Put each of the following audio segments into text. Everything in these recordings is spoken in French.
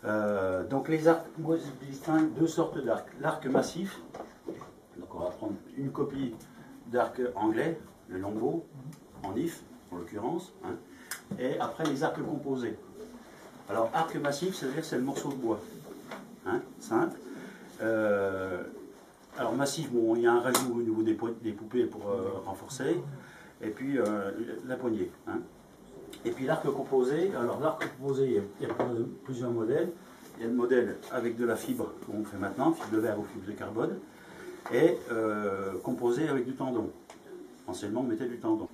Donc les arcs, moi je distingue deux sortes d'arcs. L'arc massif, donc on va prendre une copie d'arc anglais, le longbow, en if en l'occurrence, hein, et après les arcs composés. Alors arc massif, c'est-à-dire c'est le morceau de bois, hein, simple. Alors massif, bon, il y a un rajout au niveau des poupées pour renforcer, et puis la poignée. Hein. Et puis l'arc composé, alors l'arc composé, il y a plusieurs modèles. Il y a le modèle avec de la fibre, comme on fait maintenant, fibre de verre ou fibre de carbone, et composé avec du tendon. Anciennement, on mettait du tendon.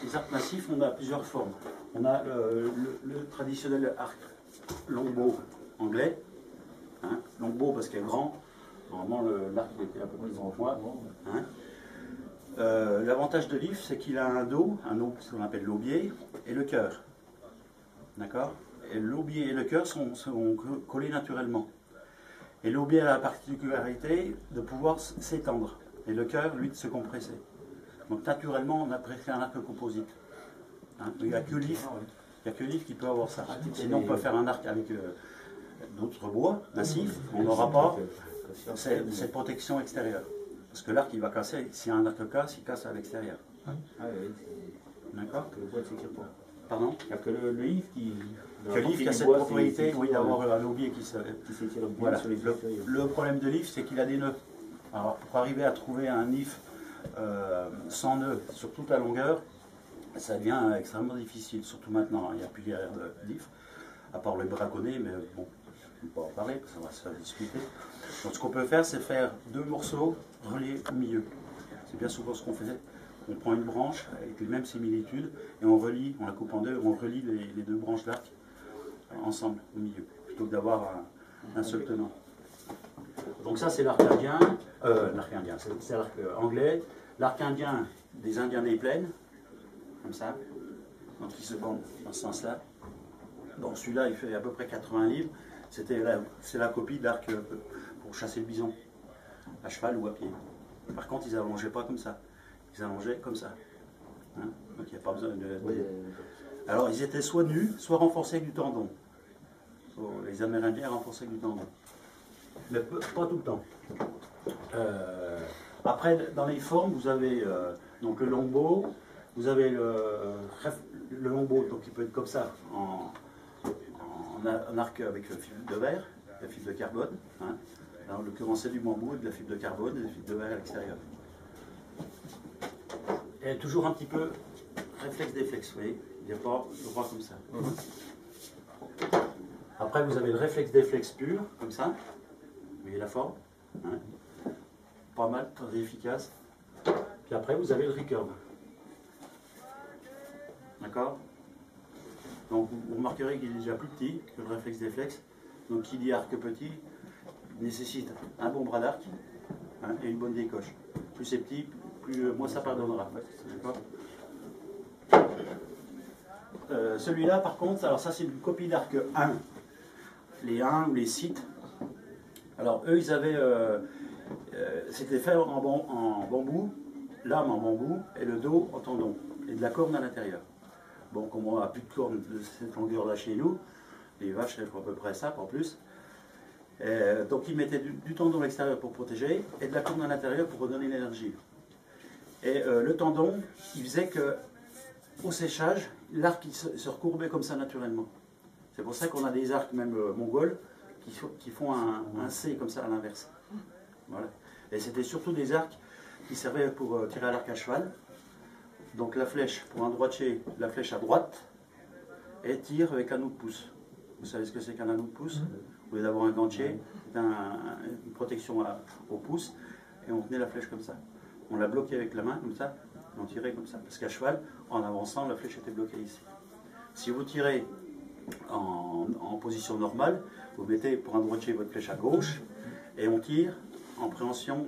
Les arcs massifs, on a plusieurs formes. On a le traditionnel arc longbow anglais, hein, longbow parce qu'il est grand. Normalement, l'arc était un peu plus grand que moi. Hein. L'avantage de l'if, c'est qu'il a un dos, ce qu'on appelle l'aubier, et le cœur. D'accord? Et l'aubier et le cœur sont collés naturellement. Et l'aubier a la particularité de pouvoir s'étendre. Et le cœur, lui, de se compresser. Donc naturellement, on a préféré un arc composite. Hein? Il n'y a que l'if. Il n'y a que l'if qui peut avoir ça. Sinon, on peut faire un arc avec d'autres bois massifs. On n'aura pas cette protection extérieure. Parce que l'arc, il va casser. Si un arc casse, il casse à l'extérieur. D'accord? Pardon? Il n'y a que le if qui... Que l'if qui a cette propriété, oui, d'avoir un aubier qui s'étire bien. Voilà. Le problème de l'if, c'est qu'il a des nœuds. Alors, pour arriver à trouver un if sans nœud sur toute la longueur, ça devient extrêmement difficile, surtout maintenant. Il n'y a plus guère d'if, à part le braconner, mais bon, on ne peut pas en parler, ça va se faire discuter. Donc, ce qu'on peut faire, c'est faire deux morceaux reliés au milieu. C'est bien souvent ce qu'on faisait. On prend une branche avec les mêmes similitudes et on relie, on la coupe en deux, on relie les deux branches d'arc ensemble au milieu, plutôt que d'avoir un seul tenant. Donc ça c'est l'arc indien, c'est l'arc anglais, l'arc indien des Indiens des plaines, comme ça, donc il se bande dans ce sens-là. Donc celui-là il fait à peu près 80 livres, c'est la copie d'arc pour chasser le bison, à cheval ou à pied. Par contre ils n'allongeaient pas comme ça, ils allongeaient comme ça. Hein, donc il n'y a pas besoin de... Alors ils étaient soit nus, soit renforcés avec du tendon. Les Amérindiens renforcés avec du tendon. Mais pas tout le temps. Après, dans les formes, vous avez donc le longbow, vous avez le longbow, donc il peut être comme ça, en arc avec fibre de verre, la fibre de carbone. Hein. En l'occurrence, c'est du bambou, de la fibre de carbone et de la fibre de verre à l'extérieur. Et toujours un petit peu réflexe-déflexe, vous voyez, il n'y a pas droit comme ça. Après, vous avez le réflexe-déflexe pur, comme ça. Vous voyez la forme, hein. Pas mal, très efficace. Puis après, vous avez le recurve. D'accord? Donc, vous remarquerez qu'il est déjà plus petit que le réflexe-déflexe. Donc, qui dit arc petit nécessite un bon bras d'arc, hein, et une bonne décoche. Plus c'est petit, moins ça pardonnera. D'accord? Celui-là, par contre, alors ça c'est une copie d'arc 1. Les 1 ou les sites. Alors eux, ils avaient, c'était fait en bambou, l'âme en bambou et le dos en tendon, et de la corne à l'intérieur. Bon, comme on n'a plus de corne de cette longueur-là chez nous, les vaches elles font à peu près ça, pas plus. Donc ils mettaient du tendon à l'extérieur pour protéger, et de la corne à l'intérieur pour redonner l'énergie. Et le tendon, il faisait que, au séchage, l'arc se recourbait comme ça naturellement. C'est pour ça qu'on a des arcs, même mongols, qui font un C comme ça à l'inverse. Voilà. Et c'était surtout des arcs qui servaient pour tirer à l'arc à cheval. Donc la flèche, pour un droitier, la flèche à droite, et tire avec anneau de pouce. Vous savez ce que c'est qu'un anneau de pouce? Au lieu d'avoir un gantier, c'est une protection au pouce, et on tenait la flèche comme ça. On la bloquait avec la main, comme ça, et on tirait comme ça. Parce qu'à cheval, en avançant, la flèche était bloquée ici. Si vous tirez en position normale, vous mettez pour un droitier votre flèche à gauche, et on tire en préhension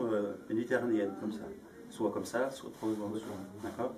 méditerranéenne, comme ça. Soit comme ça, soit trop en dessous. D'accord?